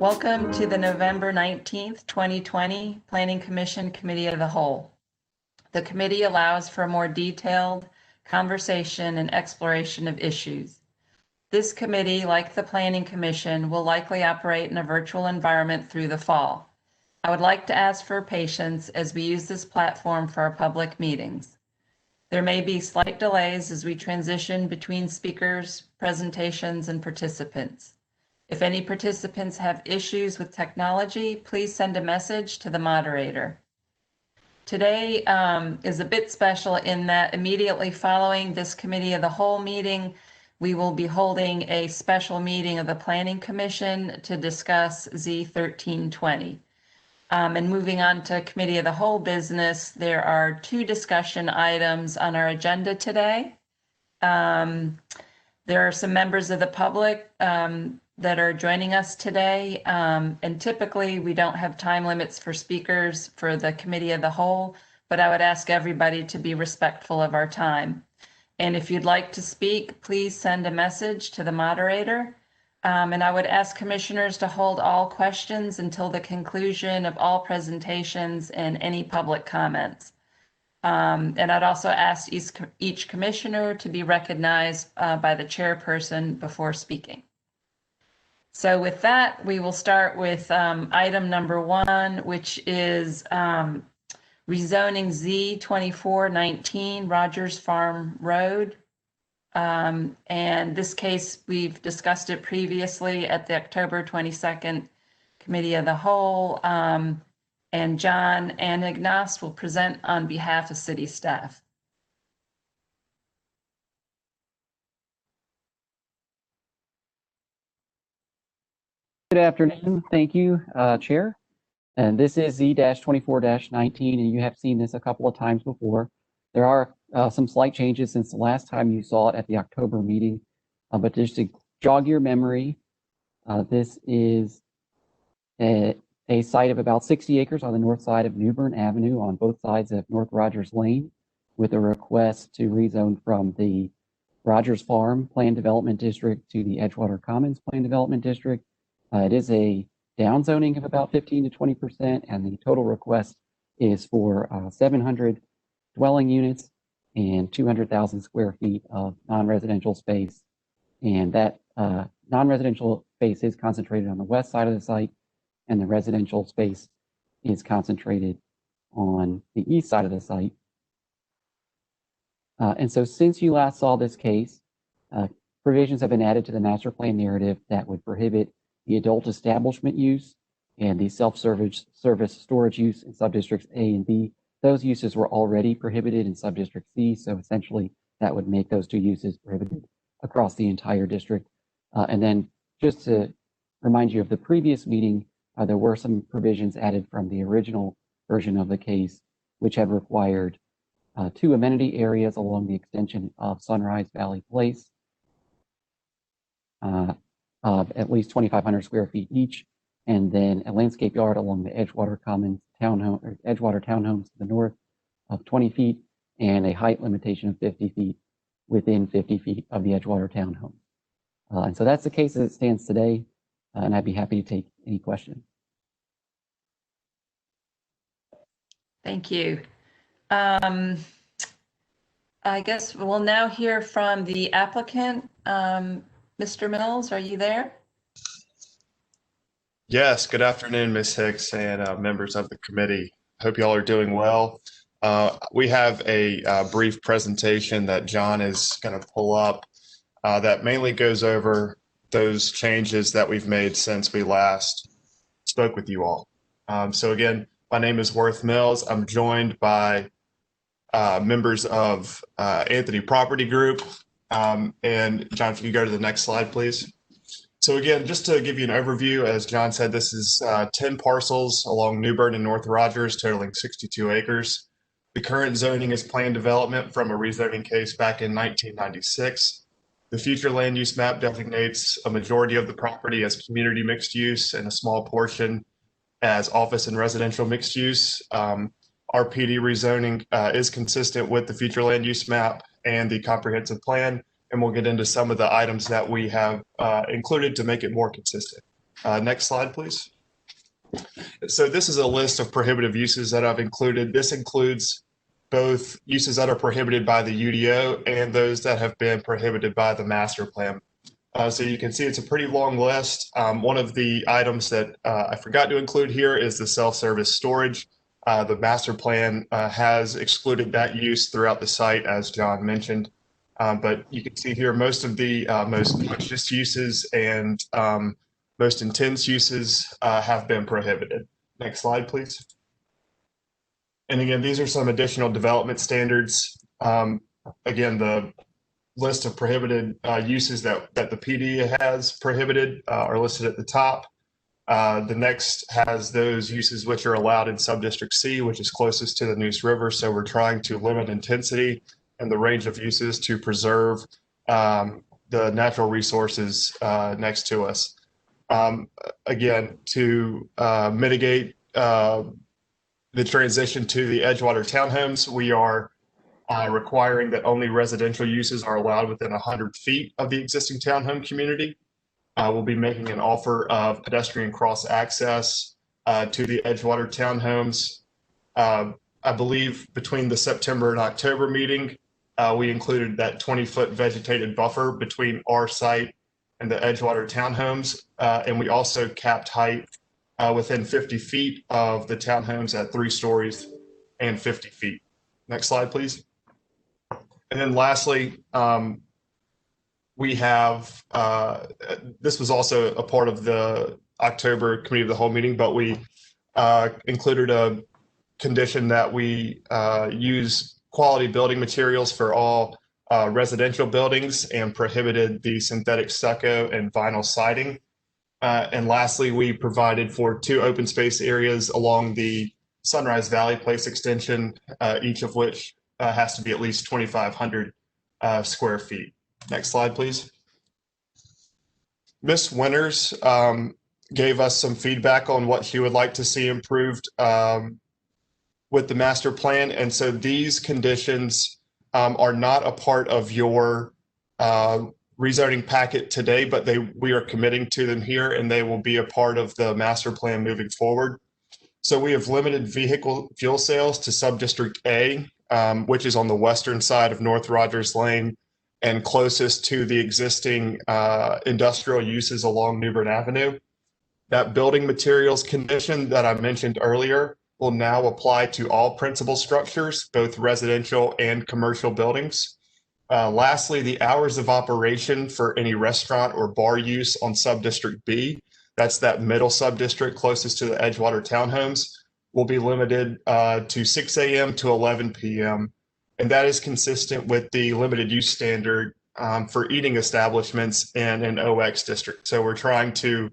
Welcome to the November 19th, 2020 Planning Commission Committee of the Whole. The committee allows for a more detailed conversation and exploration of issues. This committee, like the Planning Commission, will likely operate in a virtual environment through the fall. I would like to ask for patience as we use this platform for our public meetings. There may be slight delays as we transition between speakers, presentations, and participants. If any participants have issues with technology, please send a message to the moderator. Today is a bit special in that immediately following this Committee of the Whole meeting, we will be holding a special meeting of the Planning Commission to discuss Z1320. And moving on to Committee of the Whole business, there are two discussion items on our agenda today. There are some members of the public that are joining us today. And typically we don't have time limits for speakers for the Committee of the Whole, but I would ask everybody to be respectful of our time. And if you'd like to speak, please send a message to the moderator. And I would ask commissioners to hold all questions until the conclusion of all presentations and any public comments. And I'd also ask each commissioner to be recognized by the chairperson before speaking. So with that, we will start with item number 1, which is rezoning Z2419 Rogers Farm Road. And this case, we've discussed it previously at the October 22nd Committee of the Whole. And John and Ignace will present on behalf of city staff. Good afternoon. Thank you, Chair. And this is Z-24-19, and you have seen this a couple of times before. There are some slight changes since the last time you saw it at the October meeting, but just to jog your memory, this is a site of about 60 acres on the north side of New Bern Avenue on both sides of North Rogers Lane, with a request to rezone from the Rogers Farm Plan Development District to the Edgewater Commons Plan Development District. It is a downzoning of about 15 to 20%, and the total request is for 700 dwelling units and 200,000 square feet of non-residential space. And that non-residential space is concentrated on the west side of the site, and the residential space is concentrated on the east side of the site. And so since you last saw this case, provisions have been added to the master plan narrative that would prohibit the adult establishment use and the self-service storage use in subdistricts A and B. Those uses were already prohibited in subdistrict C, so essentially that would make those two uses prohibited across the entire district. And then just to remind you of the previous meeting, there were some provisions added from the original version of the case, which had required 2 amenity areas along the extension of Sunrise Valley Place of at least 2,500 square feet each, and then a landscape yard along the Edgewater Commons townhome or Edgewater townhomes to the north of 20 feet, and a height limitation of 50 feet within 50 feet of the Edgewater townhome. And so that's the case as it stands today, and I'd be happy to take any questions. Thank you. I guess we'll now hear from the applicant. Mr. Mills, are you there? Yes, good afternoon, Ms. Hicks and members of the committee. Hope you all are doing well. We have a brief presentation that John is going to pull up that mainly goes over those changes that we've made since we last spoke with you all. So again, my name is Worth Mills. I'm joined by members of Anthony Property Group. And John, if you go to the next slide, please. So again, just to give you an overview, as John said, this is 10 parcels along New Bern and North Rogers, totaling 62 acres. The current zoning is planned development from a rezoning case back in 1996. The future land use map designates a majority of the property as community mixed use and a small portion as office and residential mixed use. Our PD rezoning is consistent with the future land use map and the comprehensive plan, and we'll get into some of the items that we have included to make it more consistent. Next slide, please. So this is a list of prohibitive uses that I've included. This includes both uses that are prohibited by the UDO and those that have been prohibited by the master plan. So you can see it's a pretty long list. One of the items that I forgot to include here is the self-service storage. The master plan has excluded that use throughout the site, as John mentioned. But you can see here most of the most conscious uses and most intense uses have been prohibited. Next slide, please. And again, these are some additional development standards. Again, the list of prohibited uses that the PD has prohibited are listed at the top. The next has those uses which are allowed in Subdistrict C, which is closest to the Neuse River. So we're trying to limit intensity and the range of uses to preserve the natural resources next to us. Again, to mitigate the transition to the Edgewater townhomes, we are requiring that only residential uses are allowed within 100 feet of the existing townhome community. We'll be making an offer of pedestrian cross access to the Edgewater townhomes. I believe between the September and October meeting, we included that 20-foot vegetated buffer between our site and the Edgewater townhomes. And we also capped height within 50 feet of the townhomes at 3 stories and 50 feet. Next slide, please. And then lastly, we have, this was also a part of the October Committee of the Whole meeting, but we included a condition that we use quality building materials for all residential buildings and prohibited the synthetic stucco and vinyl siding. And lastly, we provided for 2 open space areas along the Sunrise Valley Place extension, each of which has to be at least 2,500 square feet. Next slide, please. Ms. Winters gave us some feedback on what she would like to see improved with the master plan. And so these conditions are not a part of your rezoning packet today, but we are committing to them here and they will be a part of the master plan moving forward. So we have limited vehicle fuel sales to Subdistrict A, which is on the western side of North Rogers Lane and closest to the existing industrial uses along New Bern Avenue. That building materials condition that I mentioned earlier will now apply to all principal structures, both residential and commercial buildings. Lastly, the hours of operation for any restaurant or bar use on Subdistrict B, that's that middle subdistrict closest to the Edgewater townhomes, will be limited to 6 a.m. to 11 p.m. And that is consistent with the limited use standard for eating establishments in an OX district. So we're trying to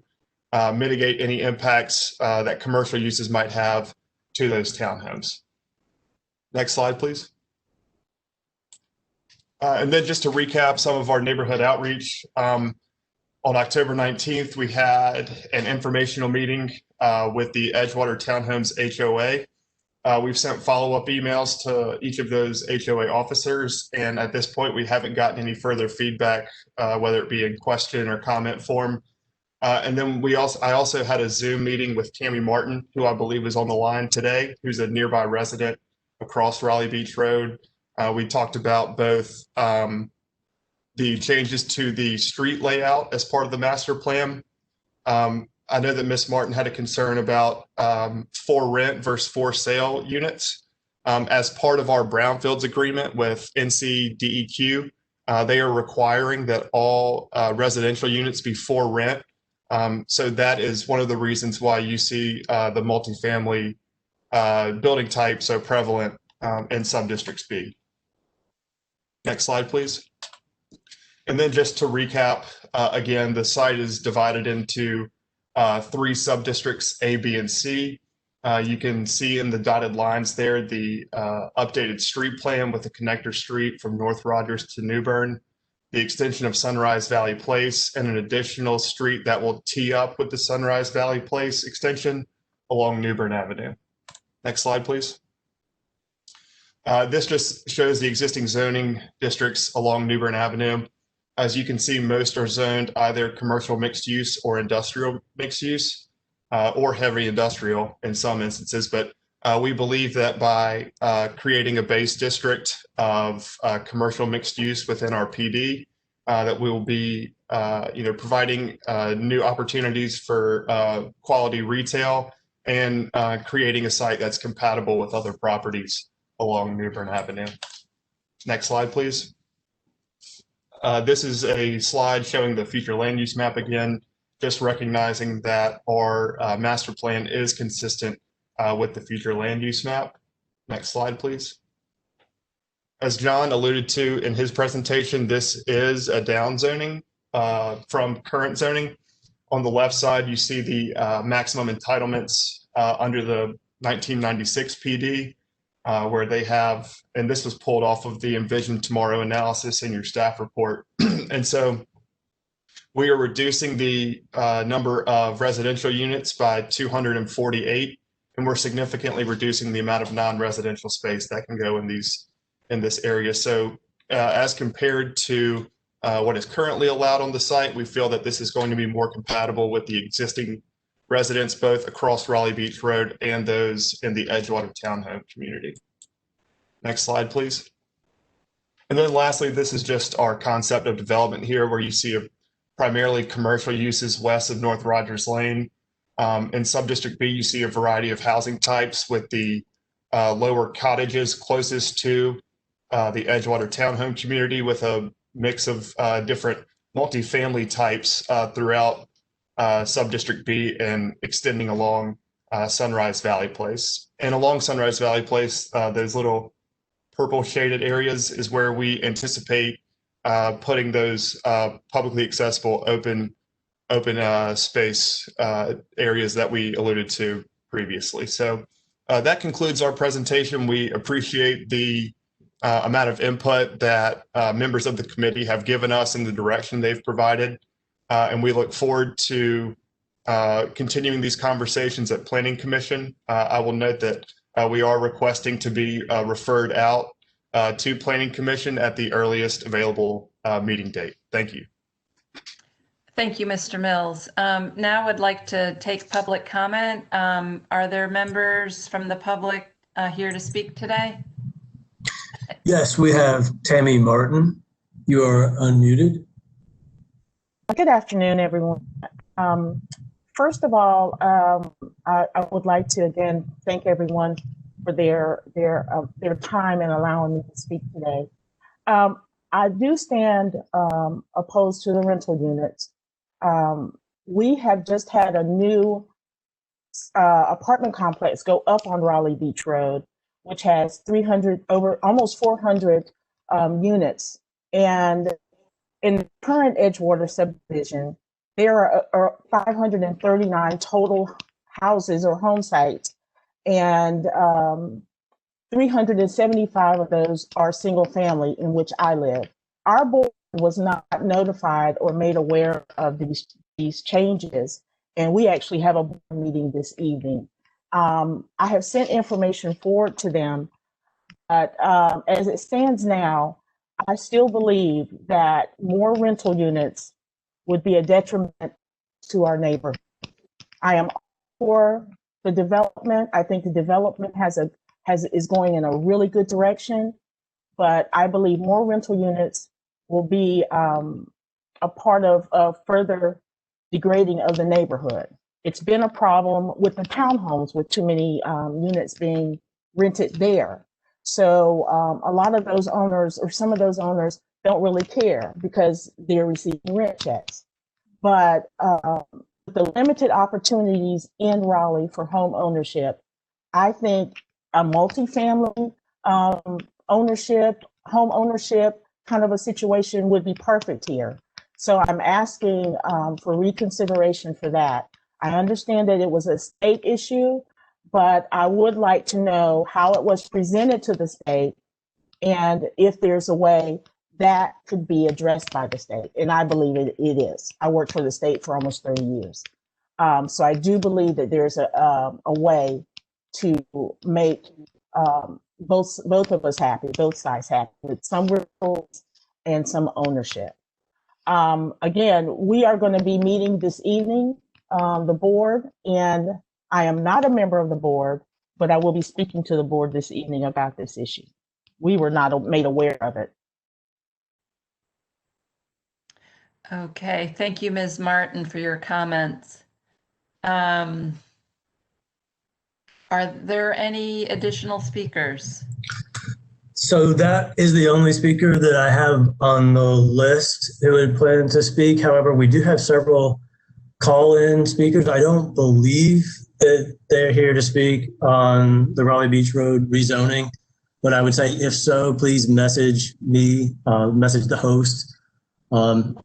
mitigate any impacts that commercial uses might have to those townhomes. Next slide, please. And then just to recap some of our neighborhood outreach, on October 19th, we had an informational meeting with the Edgewater Townhomes HOA. We've sent follow-up emails to each of those HOA officers, and at this point, we haven't gotten any further feedback, whether it be in question or comment form. And then I also had a Zoom meeting with Tammy Martin, who I believe is on the line today, who's a nearby resident across Raleigh Beach Road. We talked about both the changes to the street layout as part of the master plan. I know that Ms. Martin had a concern about for rent versus for sale units. As part of our Brownfields agreement with NCDEQ, they are requiring that all residential units be for rent. So that is one of the reasons why you see the multifamily building type so prevalent in Subdistrict B. Next slide, please. And then just to recap, again, the site is divided into 3 subdistricts, A, B, and C. You can see in the dotted lines there the updated street plan with the connector street from North Rogers to New Bern, the extension of Sunrise Valley Place, and an additional street that will tee up with the Sunrise Valley Place extension along New Bern Avenue. Next slide, please. This just shows the existing zoning districts along New Bern Avenue. As you can see, most are zoned either commercial mixed use or industrial mixed use, or heavy industrial in some instances. But we believe that by creating a base district of commercial mixed use within our PD, that we will be providing new opportunities for quality retail and creating a site that's compatible with other properties along New Bern Avenue. Next slide, please. This is a slide showing the future land use map again, just recognizing that our master plan is consistent with the future land use map. Next slide, please. As John alluded to in his presentation, this is a downzoning from current zoning. On the left side, you see the maximum entitlements under the 1996 PD, where they have, and this was pulled off of the Envision Tomorrow analysis in your staff report. And so we are reducing the number of residential units by 248, and we're significantly reducing the amount of non-residential space that can go in this area. So as compared to what is currently allowed on the site, we feel that this is going to be more compatible with the existing residents, both across Raleigh Beach Road and those in the Edgewater Townhome community. Next slide, please. And then lastly, this is just our concept of development here, where you see primarily commercial uses west of North Rogers Lane. In Subdistrict B, you see a variety of housing types, with the lower cottages closest to the Edgewater Townhome community, with a mix of different multifamily types throughout Subdistrict B and extending along Sunrise Valley Place. And along Sunrise Valley Place, those little purple shaded areas is where we anticipate putting those publicly accessible open space areas that we alluded to previously. So that concludes our presentation. We appreciate the amount of input that members of the committee have given us in the direction they've provided. And we look forward to continuing these conversations at Planning Commission. I will note that we are requesting to be referred out to Planning Commission at the earliest available meeting date. Thank you. Thank you, Mr. Mills. Now I'd like to take public comment. Are there members from the public here to speak today? Yes, we have Tammy Martin. You are unmuted. Good afternoon, everyone. First of all, I would like to again thank everyone for their time in allowing me to speak today. I do stand opposed to the rental units. We have just had a new apartment complex go up on Raleigh Beach Road, which has almost 400 units. And in the current Edgewater subdivision, there are 539 total houses or home sites, and 375 of those are single family, in which I live. Our board was not notified or made aware of these changes, and we actually have a board meeting this evening. I have sent information forward to them, but as it stands now, I still believe that more rental units would be a detriment to our neighborhood. I am for the development. I think the development is going in a really good direction, but I believe more rental units will be a part of further degrading of the neighborhood. It's been a problem with the townhomes, with too many units being rented there. So a lot of those owners, or some of those owners, don't really care because they're receiving rent checks. But the limited opportunities in Raleigh for home ownership, I think a multifamily ownership, home ownership kind of a situation would be perfect here. So I'm asking for reconsideration for that. I understand that it was a state issue, but I would like to know how it was presented to the state and if there's a way that could be addressed by the state. And I believe it is. I worked for the state for almost 30 years. So I do believe that there's a way to make both of us happy, both sides happy, with some rentals and some ownership. Again, we are going to be meeting this evening, the board, and I am not a member of the board, but I will be speaking to the board this evening about this issue. We were not made aware of it. Okay, thank you, Ms. Martin, for your comments. Are there any additional speakers? So that is the only speaker that I have on the list who would plan to speak. However, we do have several call-in speakers. I don't believe that they're here to speak on the Raleigh Beach Road rezoning, but I would say if so, please message me, message the host, or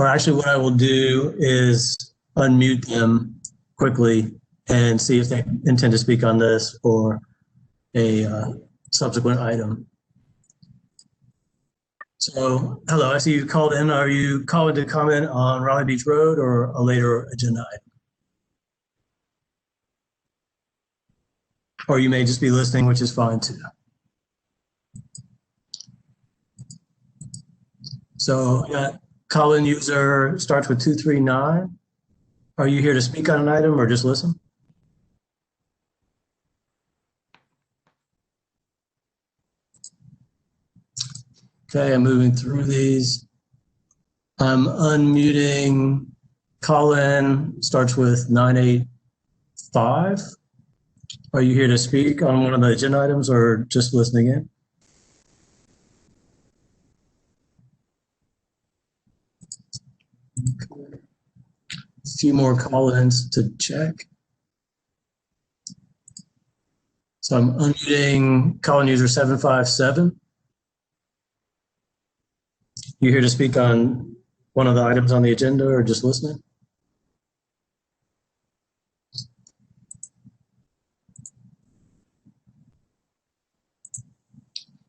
actually what I will do is unmute them quickly and see if they intend to speak on this or a subsequent item. So, hello, I see you called in. Are you calling to comment on Raleigh Beach Road or a later agenda item? Or you may just be listening, which is fine too. So, call-in user starts with 239. Are you here to speak on an item or just listen? Okay, I'm moving through these. I'm unmuting. Call-in starts with 985. Are you here to speak on one of the agenda items or just listening in? Okay. A few more call-ins to check. So I'm unmuting call-in user 757. You here to speak on one of the items on the agenda or just listening?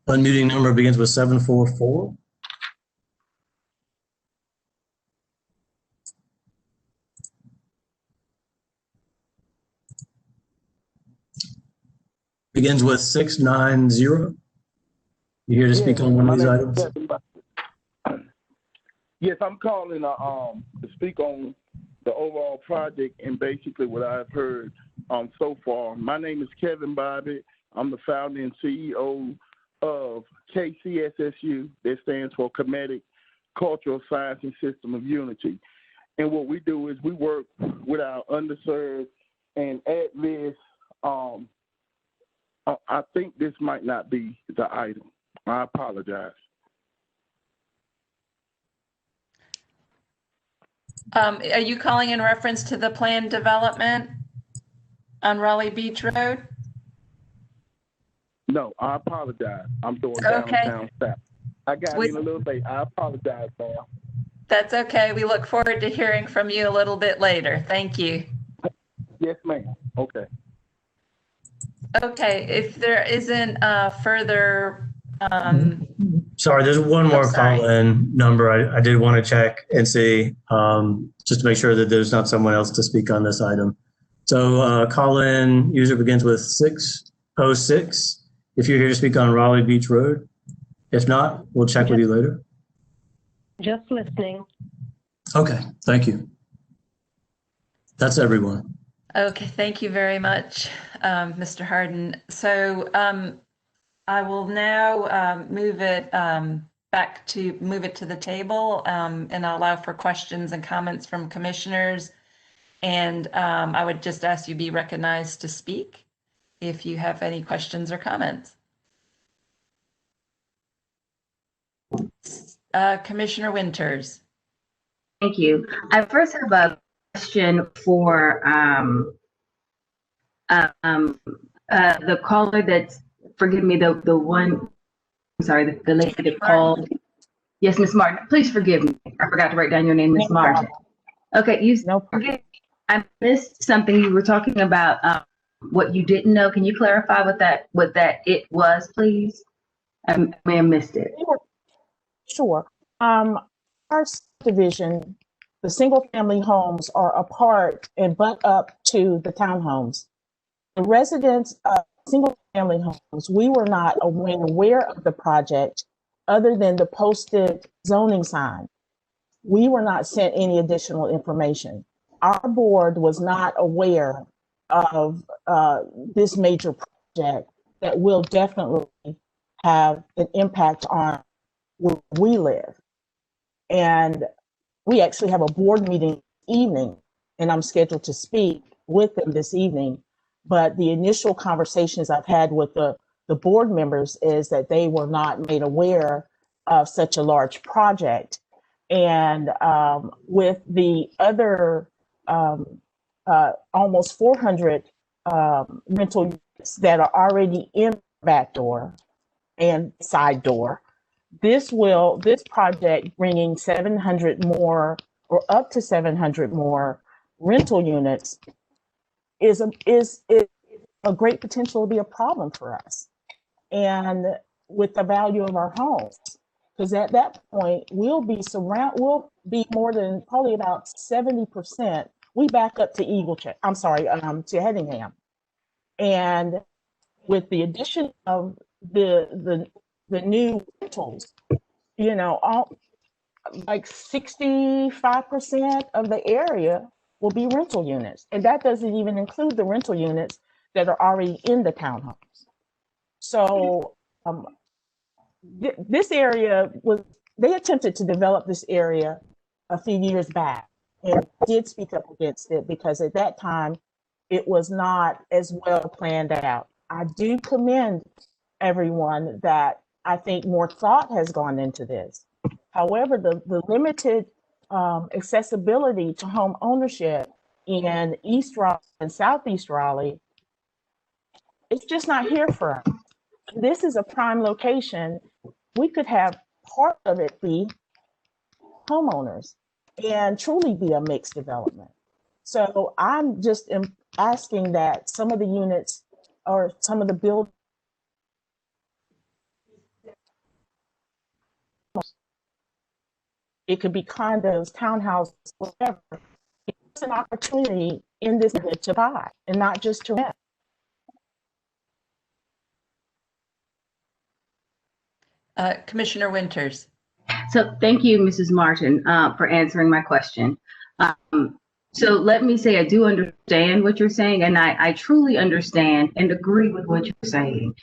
Unmuting number begins with 744. Begins with 690. You here to speak on one of these items? Yes, I'm calling to speak on the overall project and basically what I've heard so far. My name is Kevin Bobbitt. I'm the founder and CEO of KCSSU. That stands for Comedic Cultural Science and System of Unity. And what we do is we work with our underserved and at-risk. I think this might not be the item. I apologize. Are you calling in reference to the planned development on Raleigh Beach Road? No, I apologize. I'm doing Okay. downtown staff. I got in a little late. I apologize, ma'am. That's okay. We look forward to hearing from you a little bit later. Thank you. Yes, ma'am. Okay. Okay, if there isn't further, Sorry, there's one more sorry. call-in number I did want to check and see, just to make sure that there's not someone else to speak on this item. So call-in user begins with 606. If you're here to speak on Raleigh Beach Road. If not, we'll check with you later. Just listening. Okay, thank you. That's everyone. Okay, thank you very much, Mr. Harden. So I will now move it to the table and allow for questions and comments from commissioners. And I would just ask you be recognized to speak if you have any questions or comments. Commissioner Winters. Thank you. I first have a question for the caller that's, forgive me, the one, I'm sorry, the lady that called. Yes, Ms. Martin, please forgive me. I forgot to write down your name, Ms. Martin. Okay, I missed something. You were talking about what you didn't know. Can you clarify what that it was, please? I may have missed it. Sure. Our subdivision, the single family homes are apart and butt up to the townhomes. The residents of single family homes, we were not aware of the project other than the posted zoning sign, we were not sent any additional information. Our board was not aware of this major project that will definitely have an impact on where we live. And we actually have a board meeting evening, and I'm scheduled to speak with them this evening. But the initial conversations I've had with the board members is that they were not made aware of such a large project. And with the other almost 400 rental units that are already in the back door and side door, this project bringing 700 more or up to 700 more rental units is a great potential to be a problem for us. And with the value of our homes, because at that point we'll be more than probably about 70%. We back up to to Hedingham. And with the addition of the new rentals, like 65% of the area will be rental units. And that doesn't even include the rental units that are already in the townhomes. So this area they attempted to develop this area a few years back and did speak up against it because at that time it was not as well planned out. I do commend everyone that I think more thought has gone into this. However, the limited accessibility to home ownership in East Raleigh and Southeast Raleigh, it's just not here for us. This is a prime location. We could have part of it be homeowners and truly be a mixed development. So I'm just asking that some of the units or some of the buildings, it could be condos, townhouses, whatever. It's an opportunity in this to buy and not just to rent. Commissioner Winters. So thank you, Mrs. Martin, for answering my question. So let me say I do understand what you're saying, and I truly understand and agree with what you're saying.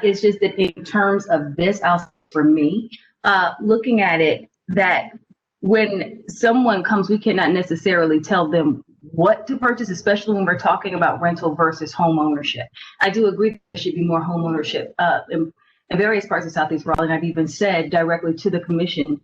It's just that in terms of this, for me, looking at it, that when someone comes, we cannot necessarily tell them what to purchase, especially when we're talking about rental versus home ownership. I do agree that there should be more home ownership in various parts of Southeast Raleigh, and I've even said directly to the commission,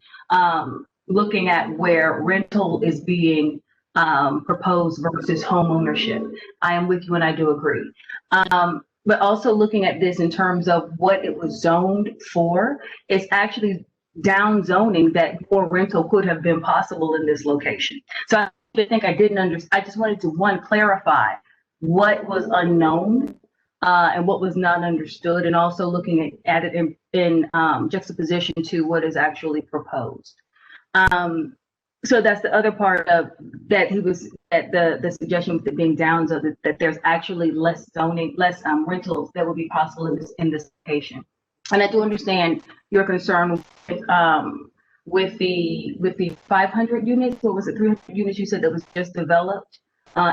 looking at where rental is being proposed versus home ownership. I am with you and I do agree. But also looking at this in terms of what it was zoned for, it's actually down zoning that more rental could have been possible in this location. So I think I didn't understand. I just wanted to clarify what was unknown and what was not understood, and also looking at it in juxtaposition to what is actually proposed. So that's the other part of that the suggestion with it being down, so that there's actually less zoning, less rentals that will be possible in this location. And I do understand your concern with the 500 units, or was it 300 units you said that was just developed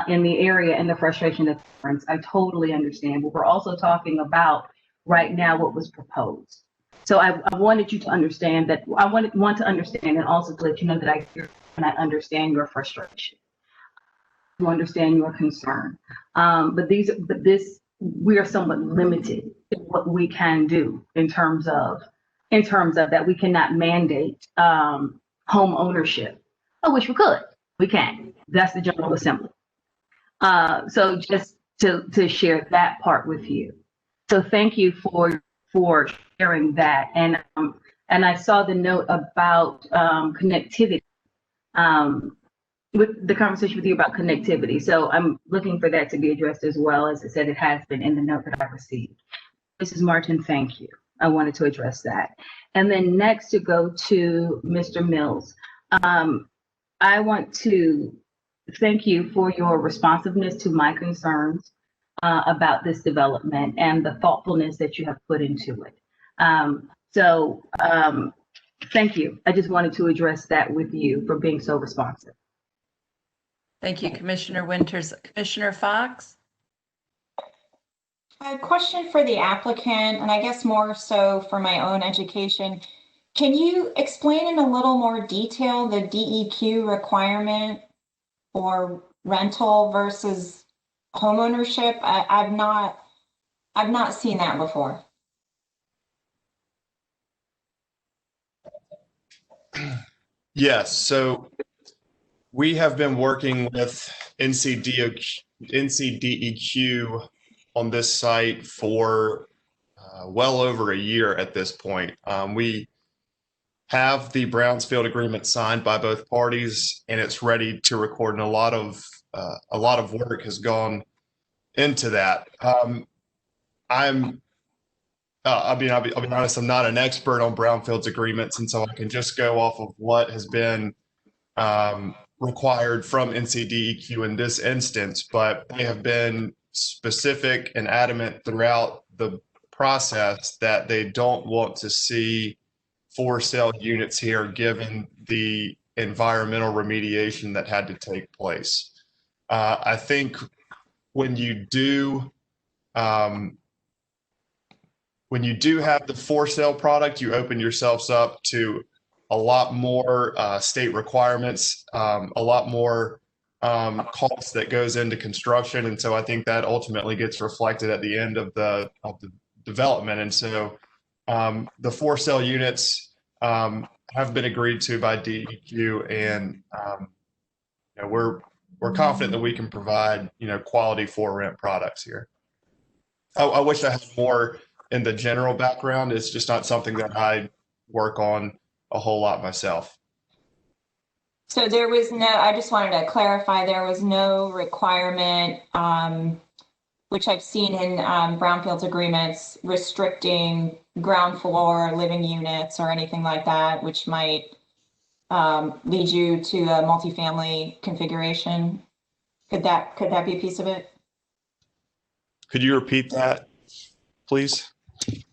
in the area, and the frustration of parents. I totally understand, but we're also talking about right now what was proposed. So I wanted you to understand that I want to understand, and also to let you know that I hear and I understand your frustration. To understand your concern, but we are somewhat limited in what we can do in terms of that. We cannot mandate home ownership. I wish we could. We can. That's the General Assembly. So just to share that part with you. So thank you for sharing that. And I saw the note about connectivity. With the conversation with you about connectivity. So I'm looking for that to be addressed as well. As I said, it has been in the note that I received. Mrs. Martin, thank you. I wanted to address that. And then next to go to Mr. Mills. I want to thank you for your responsiveness to my concerns about this development and the thoughtfulness that you have put into it. So thank you. I just wanted to address that with you for being so responsive. Thank you, Commissioner Winters. Commissioner Fox? A question for the applicant, and I guess more so for my own education. Can you explain in a little more detail the DEQ requirement for rental versus homeownership? I've not seen that before. Yes, so we have been working with NCDEQ on this site for well over a year at this point. We have the Brownfield Agreement signed by both parties, and it's ready to record, and a lot of work has gone into that. I'll be honest, I'm not an expert on Brownfields agreements, and so I can just go off of what has been required from NCDEQ in this instance, but they have been specific and adamant throughout the process that they don't want to see for sale units here given the environmental remediation that had to take place. I think when you do have the for sale product, you open yourselves up to a lot more state requirements, a lot more costs that goes into construction. And so I think that ultimately gets reflected at the end of the development. And so the for sale units have been agreed to by DEQ, and we're confident that we can provide quality for rent products here. I wish I had more in the general background. It's just not something that I work on a whole lot myself. So there was no, I just wanted to clarify, there was no requirement, which I've seen in Brownfields agreements, restricting ground floor living units or anything like that, which might lead you to a multifamily configuration. Could that be a piece of it? Could you repeat that, please?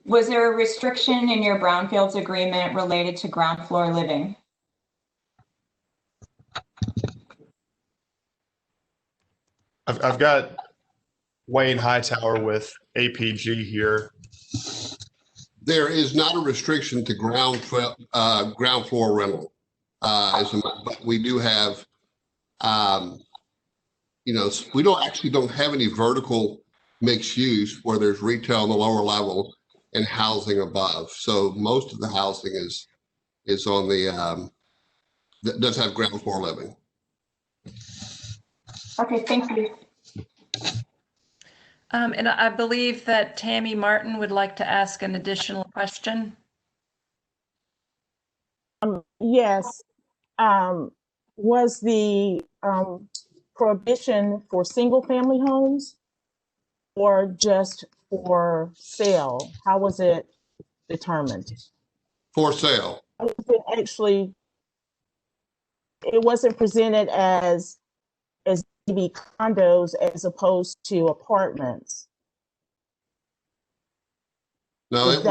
Was there a restriction in your Brownfields agreement related to ground floor living? I've got Wayne Hightower with APG here. There is not a restriction to ground floor rental. But we do have, we don't have any vertical mixed use where there's retail on the lower level and housing above. So most of the housing is on the that does have ground floor living. Okay, thank you. And I believe that Tammy Martin would like to ask an additional question. Yes. Was the prohibition for single family homes or just for sale? How was it determined? For sale. Actually, it wasn't presented as maybe condos as opposed to apartments. No, it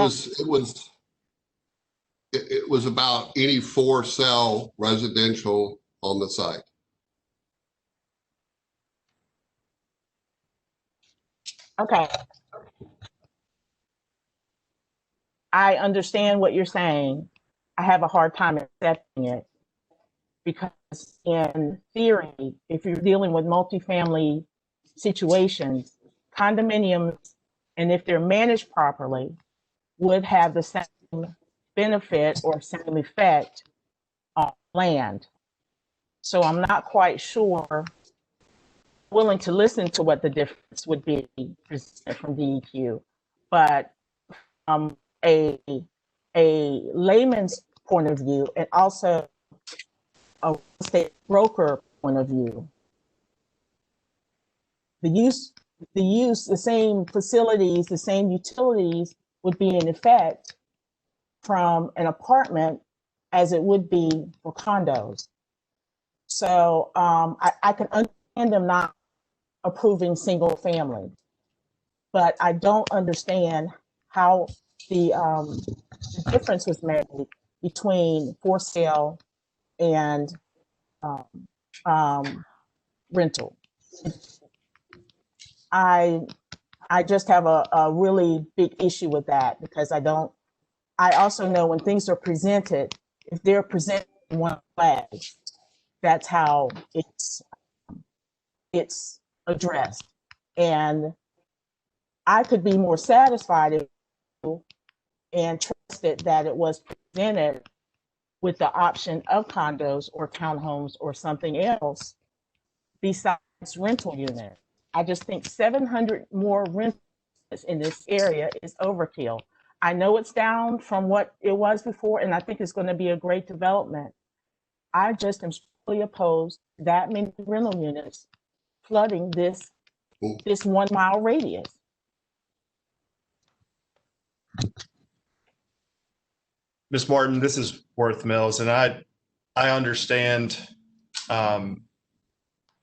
was about any for sale residential on the site. Okay. I understand what you're saying. I have a hard time accepting it because in theory, if you're dealing with multifamily situations, condominiums, and if they're managed properly, would have the same benefit or same effect on land. So I'm not quite sure, willing to listen to what the difference would be from DEQ, but a layman's point of view and also a real estate broker point of view, the same facilities, the same utilities would be in effect from an apartment as it would be for condos. So I can understand them not approving single family, but I don't understand how the the difference was made between for sale and rental. I just have a really big issue with that because I also know when things are presented, if they're presented in one way, that's how it's addressed. And I could be more satisfied and trusted that it was presented with the option of condos or townhomes or something else besides rental units. I just think 700 more rentals in this area is overkill. I know it's down from what it was before, and I think it's going to be a great development. I just am strongly opposed to that many rental units flooding this 1 mile radius. Ms. Martin, this is Worth Mills, and I understand, you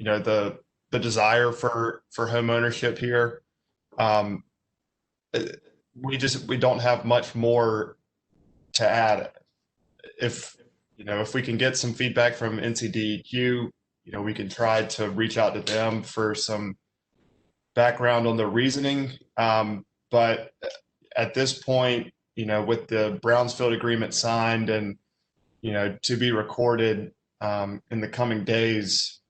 know, the desire for home ownership here. We don't have much more to add. If we can get some feedback from NCDEQ, you know, we can try to reach out to them for some background on the reasoning. But at this point, you know, with the Brownfield Agreement signed and, you know, to be recorded in the coming days,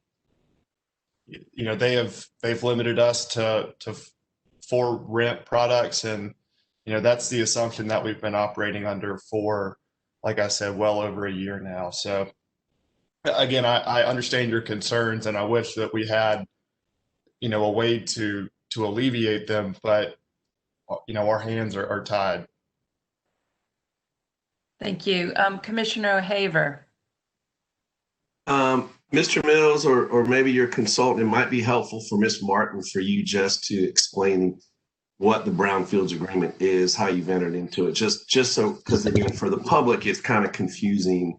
you know, they've limited us to 4 rent products, and you know, that's the assumption that we've been operating under for, like I said, well over a year now. So again, I understand your concerns, and I wish that we had, you know, a way to alleviate them, but you know, our hands are tied. Thank you. Commissioner O'Haver. Mr. Mills, or maybe your consultant, it might be helpful for Ms. Martin for you just to explain what the Brownfields Agreement is, how you've entered into it, just so, because again, for the public, it's kind of confusing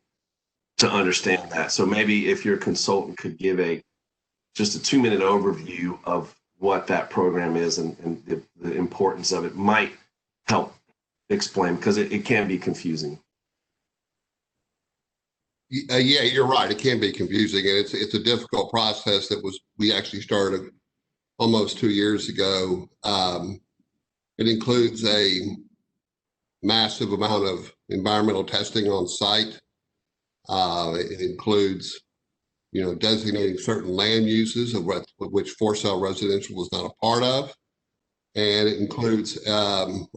to understand that. So maybe if your consultant could give just a 2-minute overview of what that program is and the importance of it might help explain, because it can be confusing. Yeah, you're right. It can be confusing, and it's a difficult process we actually started almost 2 years ago. It includes a massive amount of environmental testing on site. It includes, you know, designating certain land uses of which for sale residential was not a part of, and it includes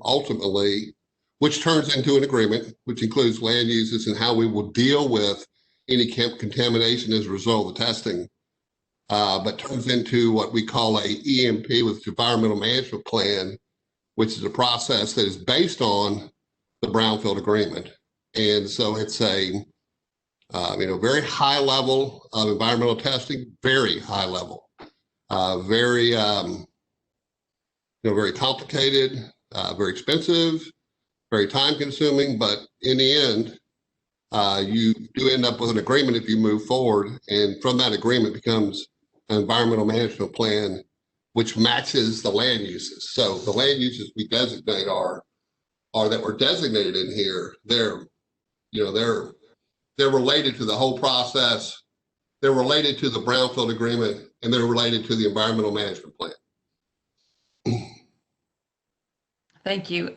ultimately, which turns into an agreement, which includes land uses and how we will deal with any contamination as a result of the testing, but turns into what we call a EMP, with environmental management plan, which is a process that is based on the Brownfield Agreement. And so it's a you know, very high level of environmental testing, very high level, very you know, very complicated, very expensive, very time consuming, but in the end, you do end up with an agreement if you move forward, and from that agreement becomes an environmental management plan which matches the land uses. So the land uses we designate are that were designated in here, they're related to the whole process, they're related to the Brownfield Agreement, and they're related to the environmental management plan. Thank you.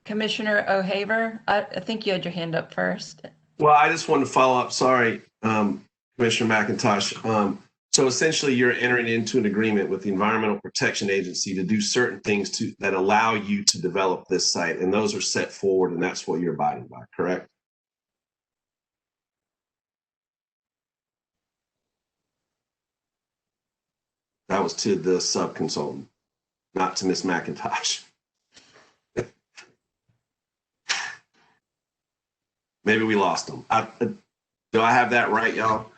Commissioner O'Haver, I think you had your hand up first. Well, I just wanted to follow up. Sorry, Commissioner McIntosh. So essentially, you're entering into an agreement with the Environmental Protection Agency to do certain things that allow you to develop this site, and those are set forward, and that's what you're abiding by, correct? That was to the sub-consultant, not to Ms. McIntosh. Maybe we lost them. Do I have that right, y'all?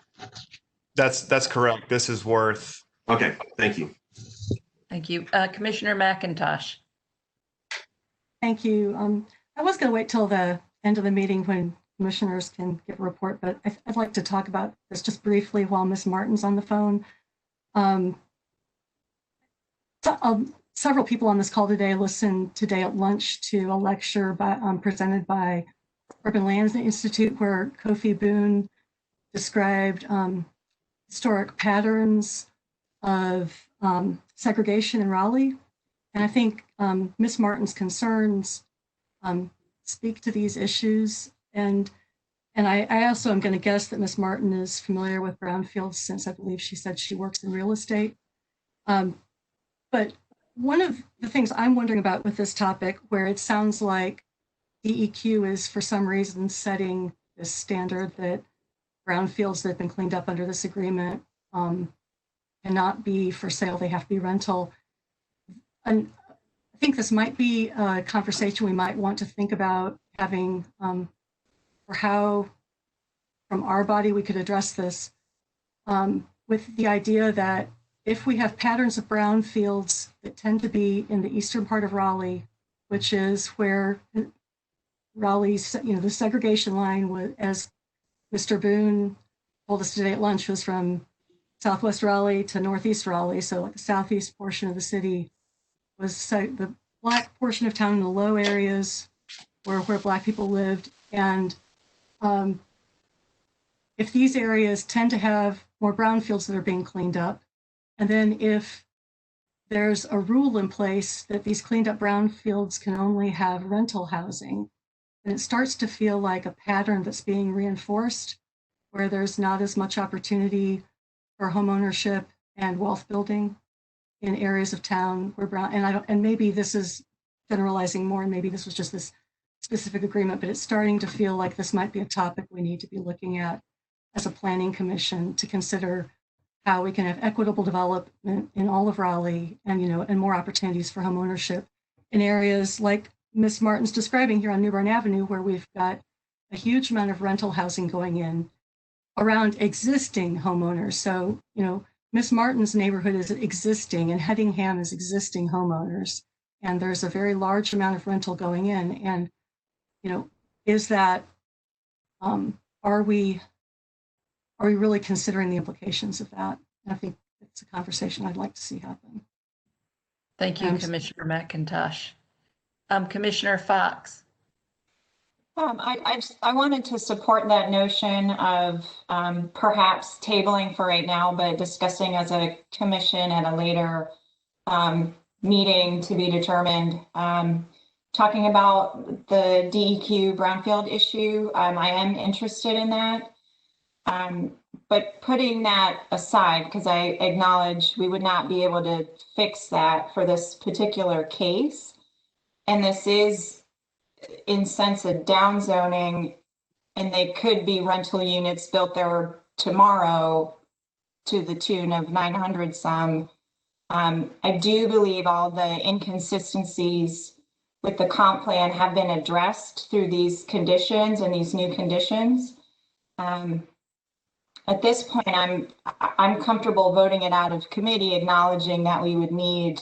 That's correct. This is Worth. Okay, thank you. Thank you. Commissioner McIntosh. Thank you. I was going to wait till the end of the meeting when commissioners can give a report, but I'd like to talk about this just briefly while Ms. Martin's on the phone. several people on this call today listened today at lunch to a lecture presented by Urban Lands Institute, where Kofi Boone described historic patterns of segregation in Raleigh. And I think Ms. Martin's concerns speak to these issues. And I also am going to guess that Ms. Martin is familiar with Brownfields, since I believe she said she works in real estate. But one of the things I'm wondering about with this topic, where it sounds like DEQ is for some reason setting this standard that brownfields that have been cleaned up under this agreement cannot be for sale, they have to be rental. And I think this might be a conversation we might want to think about having for how, from our body, we could address this with the idea that if we have patterns of brownfields that tend to be in the eastern part of Raleigh, which is where Raleigh's, the segregation line was, as Mr. Boone told us today at lunch, was from southwest Raleigh to northeast Raleigh. So like the southeast portion of the city was the Black portion of town in the low areas where Black people lived. And if these areas tend to have more brownfields that are being cleaned up, and then if there's a rule in place that these cleaned up brownfields can only have rental housing, and it starts to feel like a pattern that's being reinforced, where there's not as much opportunity for homeownership and wealth building in areas of town where and maybe this is generalizing more, and maybe this was just this specific agreement, but it's starting to feel like this might be a topic we need to be looking at as a planning commission to consider how we can have equitable development in all of Raleigh, and and more opportunities for homeownership in areas like Ms. Martin's describing here on New Bern Avenue, where we've got a huge amount of rental housing going in around existing homeowners. So, Ms. Martin's neighborhood is existing, and Headingham is existing homeowners, and there's a very large amount of rental going in. And, is that, are we really considering the implications of that? And I think it's a conversation I'd like to see happen. Thank you, Commissioner McIntosh. Commissioner Fox. I wanted to support that notion of perhaps tabling for right now, but discussing as a commission at a later meeting to be determined. Talking about the DEQ brownfield issue, I am interested in that. But putting that aside, because I acknowledge we would not be able to fix that for this particular case. And this is, in sense, a downzoning, and they could be rental units built there tomorrow to the tune of 900 some. I do believe all the inconsistencies with the comp plan have been addressed through these conditions and these new conditions. At this point, I'm comfortable voting it out of committee, acknowledging that we would need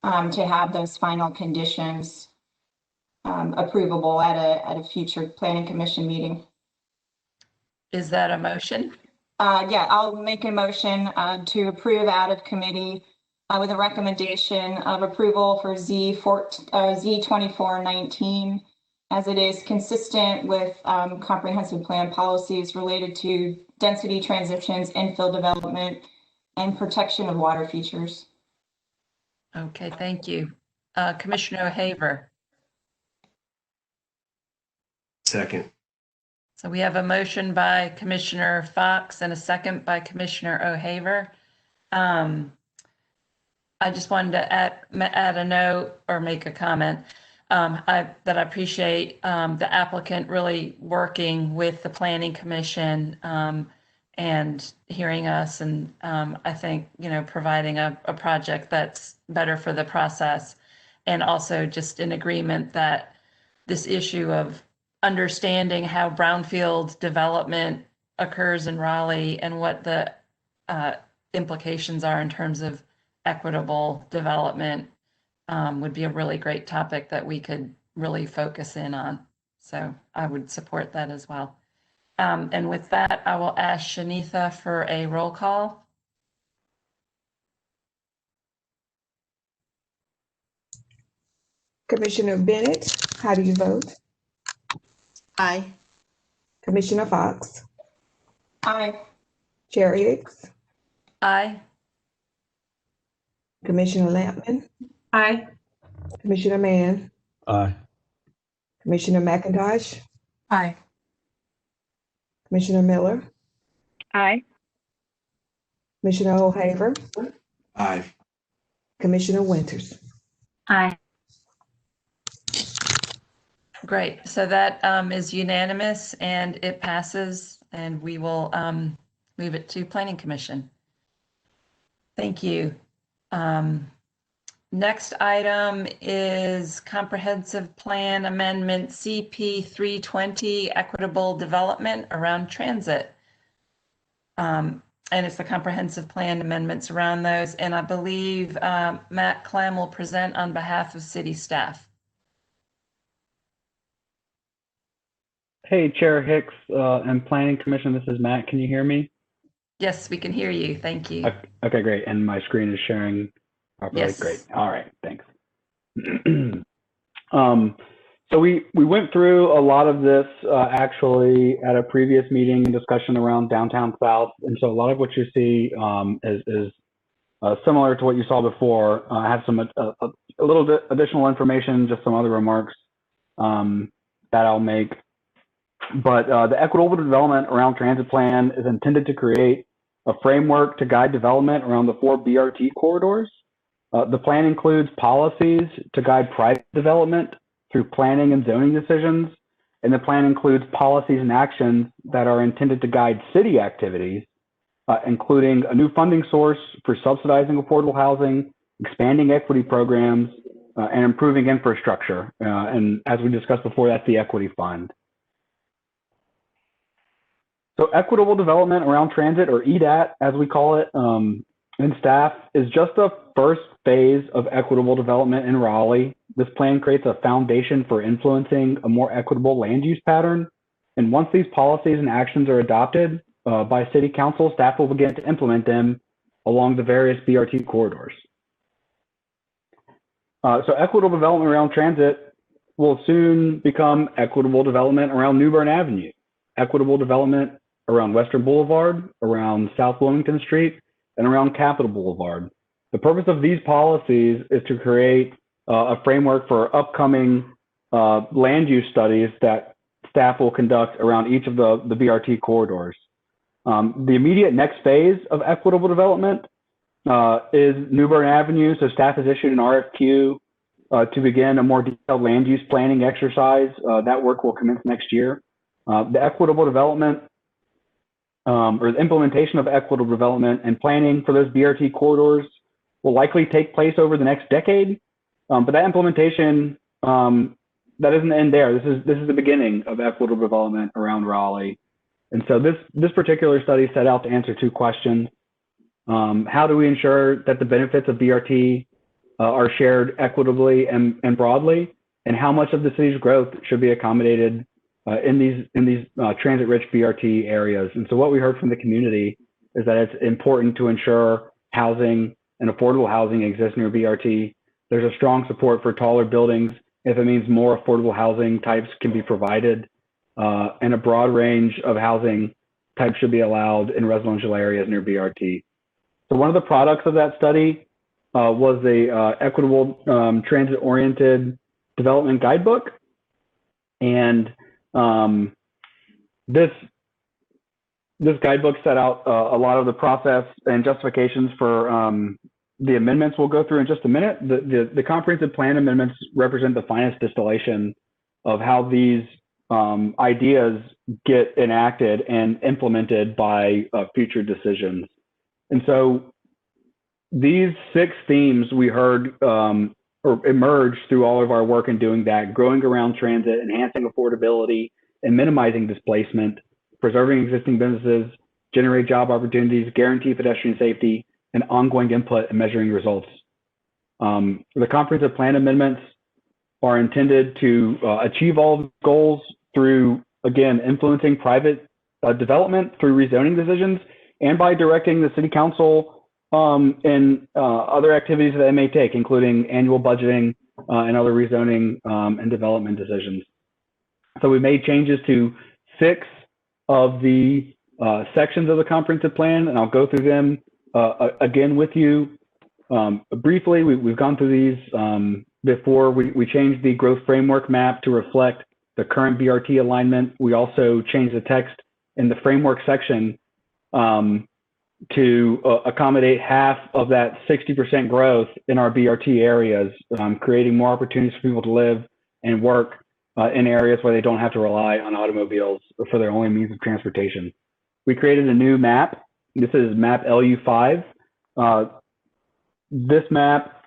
to have those final conditions approvable at a future planning commission meeting. Is that a motion? Yeah, I'll make a motion to approve out of committee with a recommendation of approval for Z2419, as it is consistent with comprehensive plan policies related to density transitions, infill development, and protection of water features. Okay, thank you. Commissioner O'Haver. Second. So we have a motion by Commissioner Fox and a second by Commissioner O'Haver. I just wanted to add a note or make a comment that I appreciate the applicant really working with the Planning Commission and hearing us, and I think, providing a project that's better for the process, and also just in agreement that this issue of understanding how brownfield development occurs in Raleigh and what the implications are in terms of equitable development would be a really great topic that we could really focus in on. So I would support that as well. And with that, I will ask Shanitha for a roll call. Commissioner Bennett, how do you vote? Aye. Commissioner Fox, Aye. Chair Hicks, Aye. Commissioner Lampman, Aye. Commissioner Mann, Aye. Commissioner McIntosh, Aye. Commissioner Miller, Aye. Commissioner O'Haver, Aye. Commissioner Winters. Aye. Great. So that is unanimous and it passes, and we will move it to Planning Commission. Thank you. Next item is Comprehensive Plan Amendment CP 320, Equitable Development around Transit. And it's the comprehensive plan amendments around those. And I believe Matt Clem will present on behalf of city staff. Hey, Chair Hicks and Planning Commission, this is Matt. Can you hear me? Yes, we can hear you. Thank you. Okay, great. And my screen is sharing properly? Yes. Great. All right, thanks. So we went through a lot of this actually at a previous meeting and discussion around downtown South. And so a lot of what you see is similar to what you saw before. I have some a little bit additional information, just some other remarks that I'll make. But the equitable development around transit plan is intended to create a framework to guide development around the 4 BRT corridors. The plan includes policies to guide private development through planning and zoning decisions. And the plan includes policies and actions that are intended to guide city activities, including a new funding source for subsidizing affordable housing, expanding equity programs, and improving infrastructure. And as we discussed before, that's the equity fund. So equitable development around transit, or EDAT, as we call it, in staff, is just the first phase of equitable development in Raleigh. This plan creates a foundation for influencing a more equitable land use pattern. And once these policies and actions are adopted by City Council, staff will begin to implement them along the various BRT corridors. So equitable development around transit will soon become equitable development around New Bern Avenue, equitable development around Western Boulevard, around South Wilmington Street, and around Capitol Boulevard. The purpose of these policies is to create a framework for upcoming land use studies that staff will conduct around each of the BRT corridors. The immediate next phase of equitable development is New Bern Avenue. So staff has issued an RFQ to begin a more detailed land use planning exercise. That work will commence next year. The equitable development or the implementation of equitable development and planning for those BRT corridors will likely take place over the next decade. But that implementation, that doesn't end there. This is the beginning of equitable development around Raleigh. And so this particular study set out to answer 2 questions. How do we ensure that the benefits of BRT are shared equitably and broadly? And how much of the city's growth should be accommodated in these transit-rich BRT areas? And so what we heard from the community is that it's important to ensure housing and affordable housing exists near BRT. There's a strong support for taller buildings if it means more affordable housing types can be provided, and a broad range of housing types should be allowed in residential areas near BRT. So one of the products of that study was the equitable transit-oriented development guidebook. And this guidebook set out a lot of the process and justifications for the amendments we'll go through in just a minute. The comprehensive plan amendments represent the finest distillation of how these ideas get enacted and implemented by future decisions. And so these 6 themes we heard or emerged through all of our work in doing that: growing around transit, enhancing affordability, and minimizing displacement, preserving existing businesses, generate job opportunities, guarantee pedestrian safety, and ongoing input and measuring results. The comprehensive plan amendments are intended to achieve all of the goals through, again, influencing private development through rezoning decisions and by directing the city council in other activities that they may take, including annual budgeting and other rezoning and development decisions. So we made changes to 6 of the sections of the comprehensive plan, and I'll go through them again with you briefly. We've gone through these before. We changed the growth framework map to reflect the current BRT alignment. We also changed the text in the framework section to accommodate half of that 60% growth in our BRT areas, creating more opportunities for people to live and work in areas where they don't have to rely on automobiles for their only means of transportation. We created a new map. This is map LU5. This map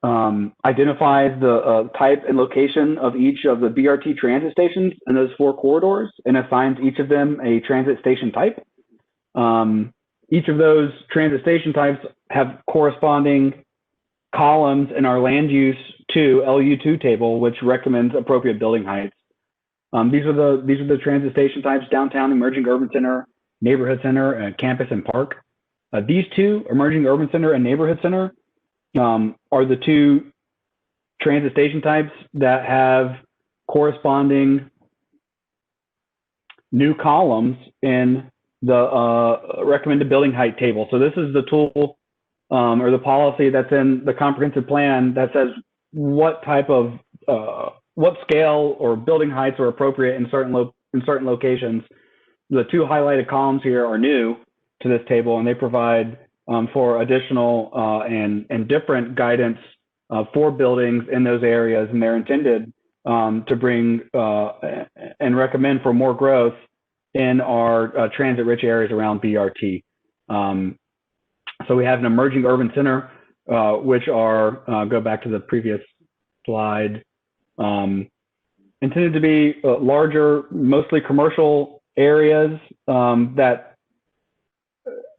identifies the type and location of each of the BRT transit stations in those 4 corridors and assigns each of them a transit station type. Each of those transit station types have corresponding columns in our land use 2 LU2 table, which recommends appropriate building heights. These are the transit station types: downtown, emerging urban center, neighborhood center, campus, and park. These 2, emerging urban center and neighborhood center, are the 2 transit station types that have corresponding new columns in the recommended building height table. So this is the tool or the policy that's in the comprehensive plan that says what type of what scale or building heights are appropriate in certain locations. The 2 highlighted columns here are new to this table, and they provide for additional and different guidance for buildings in those areas, and they're intended to bring and recommend for more growth in our transit-rich areas around BRT. So we have an emerging urban center, which are, go back to the previous slide, intended to be larger, mostly commercial areas that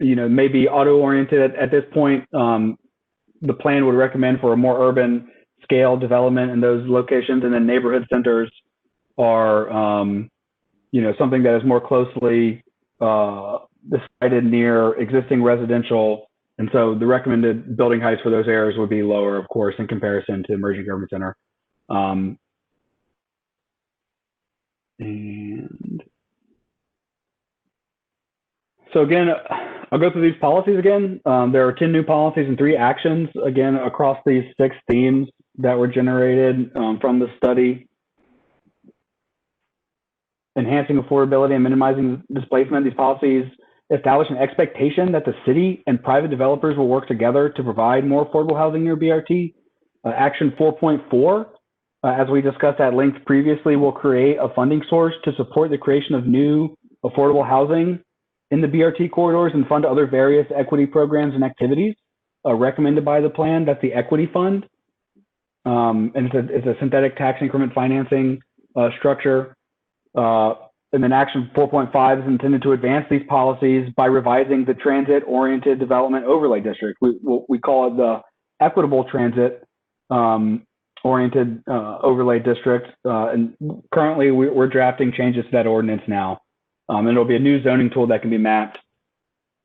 may be auto-oriented at this point. The plan would recommend for a more urban scale development in those locations, and then neighborhood centers are something that is more closely decided near existing residential. And so the recommended building heights for those areas would be lower, of course, in comparison to emerging urban center. And so again, I'll go through these policies again. There are 10 new policies and 3 actions, again, across these 6 themes that were generated from the study. Enhancing affordability and minimizing displacement. These policies establish an expectation that the city and private developers will work together to provide more affordable housing near BRT. Action 4.4, as we discussed at length previously, will create a funding source to support the creation of new affordable housing in the BRT corridors and fund other various equity programs and activities recommended by the plan. That's the equity fund. And it's a synthetic tax increment financing structure. And then action 4.5 is intended to advance these policies by revising the transit-oriented development overlay district. We call it the equitable transit oriented overlay district. And currently we're drafting changes to that ordinance now. And it'll be a new zoning tool that can be mapped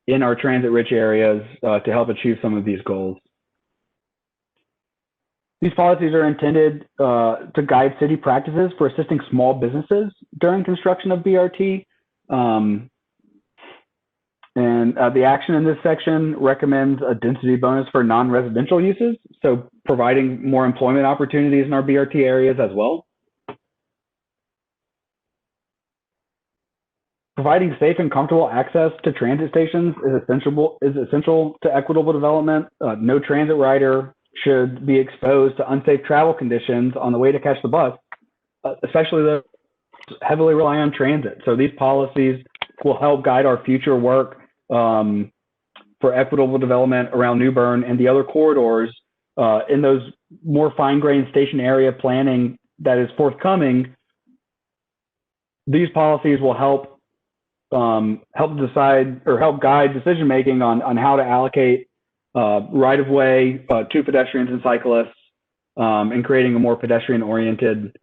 in our transit-rich areas to help achieve some of these goals. These policies are intended to guide city practices for assisting small businesses during construction of BRT. And the action in this section recommends a density bonus for non-residential uses, so providing more employment opportunities in our BRT areas as well. Providing safe and comfortable access to transit stations is essential to equitable development. No transit rider should be exposed to unsafe travel conditions on the way to catch the bus, especially those heavily rely on transit. So these policies will help guide our future work for equitable development around New Bern and the other corridors in those more fine-grained station area planning that is forthcoming. These policies will help decide or help guide decision-making on how to allocate right-of-way to pedestrians and cyclists, and creating a more pedestrian-oriented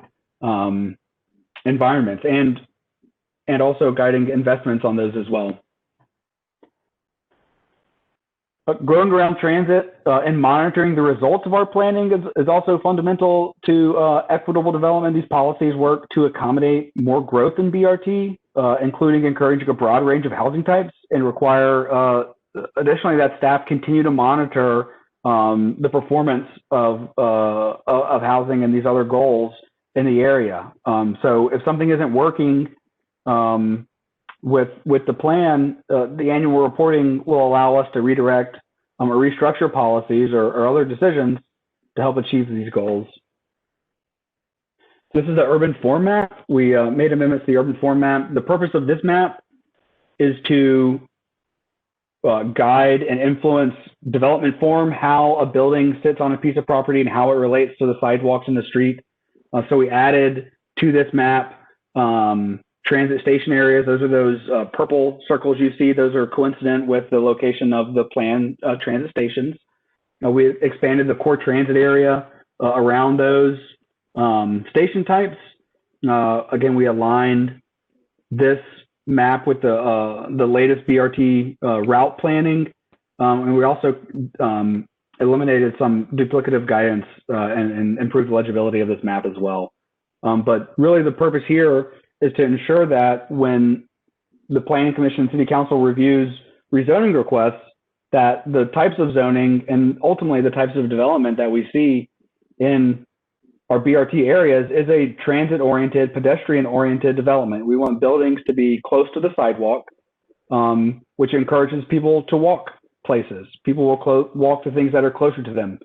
environment, and also guiding investments on those as well. growing around transit and monitoring the results of our planning is also fundamental to equitable development. These policies work to accommodate more growth in BRT, including encouraging a broad range of housing types, and require additionally that staff continue to monitor the performance of housing and these other goals in the area. So if something isn't working with the plan, the annual reporting will allow us to redirect or restructure policies or other decisions to help achieve these goals. This is the urban form map. We made amendments to the urban form map. The purpose of this map is to guide and influence development form, how a building sits on a piece of property and how it relates to the sidewalks in the street. So we added to this map transit station areas. Those are those purple circles you see. Those are coincident with the location of the planned transit stations. We expanded the core transit area around those station types. Again, we aligned this map with the latest BRT route planning, and we also eliminated some duplicative guidance and improved legibility of this map as well. But really the purpose here is to ensure that when the Planning Commission and City Council reviews rezoning requests, that the types of zoning and ultimately the types of development that we see in our BRT areas is a transit-oriented, pedestrian-oriented development. We want buildings to be close to the sidewalk, which encourages people to walk places. People will walk to things that are closer to them.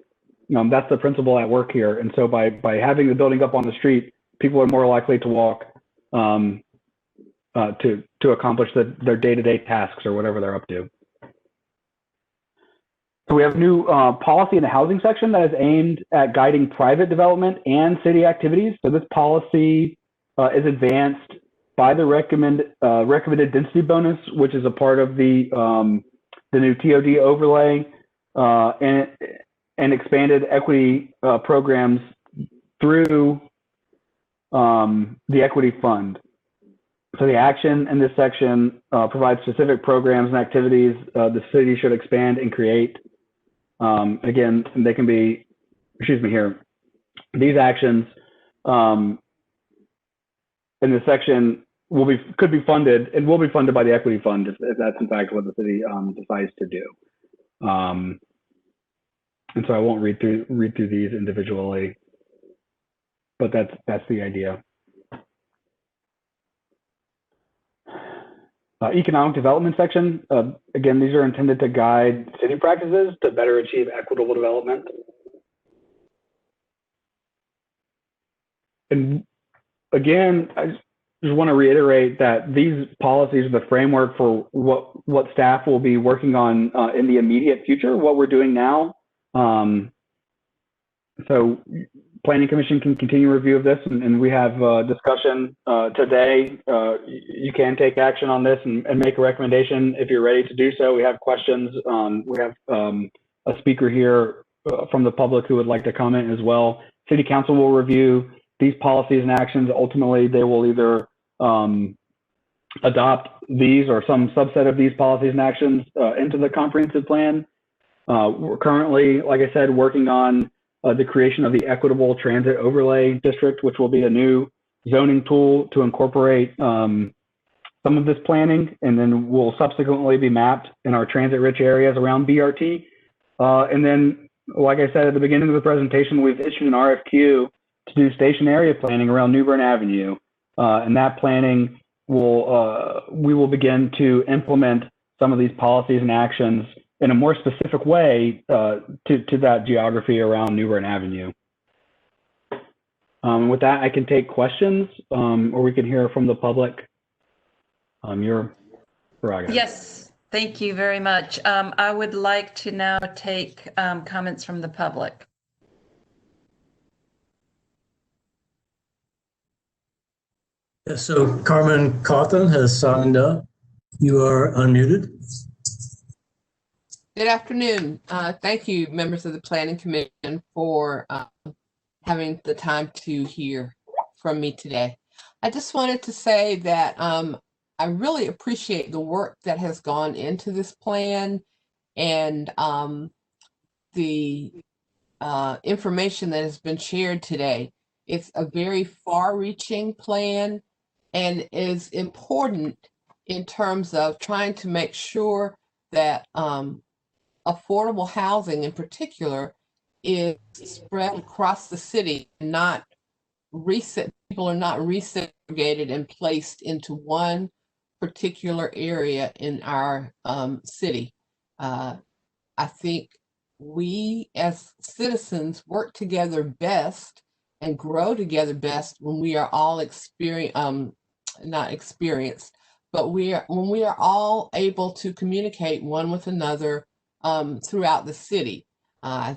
That's the principle at work here. And so by having the building up on the street, people are more likely to walk to accomplish their day-to-day tasks or whatever they're up to. So we have a new policy in the housing section that is aimed at guiding private development and city activities. So this policy is advanced by the recommended density bonus, which is a part of the new TOD overlay, and expanded equity programs through the equity fund. So the action in this section provides specific programs and activities the city should expand and create. Again, they can be, these actions in this section could be funded and will be funded by the equity fund if that's in fact what the city decides to do. And so I won't read through these individually, but that's the idea. Economic development section. Again, these are intended to guide city practices to better achieve equitable development. And again, I just want to reiterate that these policies are the framework for what staff will be working on in the immediate future, what we're doing now. So Planning Commission can continue review of this, and we have discussion today. You can take action on this and make a recommendation if you're ready to do so. We have questions. We have a speaker here from the public who would like to comment as well. City Council will review these policies and actions. Ultimately, they will either adopt these or some subset of these policies and actions into the comprehensive plan. We're currently, like I said, working on the creation of the Equitable Transit Overlay District, which will be a new zoning tool to incorporate some of this planning, and then will subsequently be mapped in our transit-rich areas around BRT. And then, like I said at the beginning of the presentation, we've issued an RFQ to do station area planning around New Bern Avenue, and that planning we will begin to implement some of these policies and actions in a more specific way to that geography around New Bern Avenue. With that, I can take questions, or we can hear from the public. Your prerogative. Yes, thank you very much. I would like to now take comments from the public. Yes, so Carmen Coffin has signed up. You are unmuted. Good afternoon. Thank you, members of the Planning Commission, for having the time to hear from me today. I just wanted to say that I really appreciate the work that has gone into this plan and the information that has been shared today. It's a very far-reaching plan and is important in terms of trying to make sure that affordable housing in particular is spread across the city and not people are not resegregated and placed into one particular area in our city. I think we as citizens work together best and grow together best when we are all not experienced, but when we are all able to communicate one with another throughout the city. I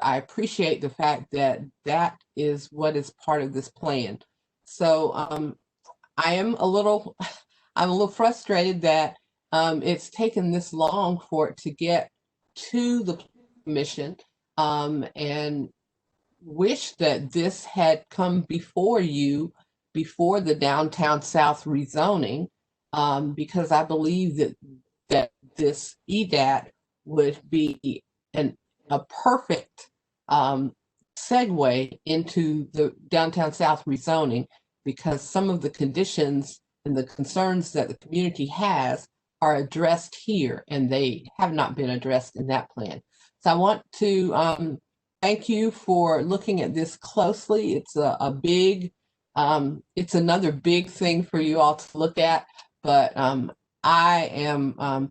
appreciate the fact that that is what is part of this plan. So I'm a little frustrated that it's taken this long for it to get to the commission, and wish that this had come before you, before the downtown south rezoning, because I believe that this EDAT would be a perfect segue into the downtown south rezoning, because some of the conditions and the concerns that the community has are addressed here, and they have not been addressed in that plan. So I want to thank you for looking at this closely. It's it's another big thing for you all to look at, but I am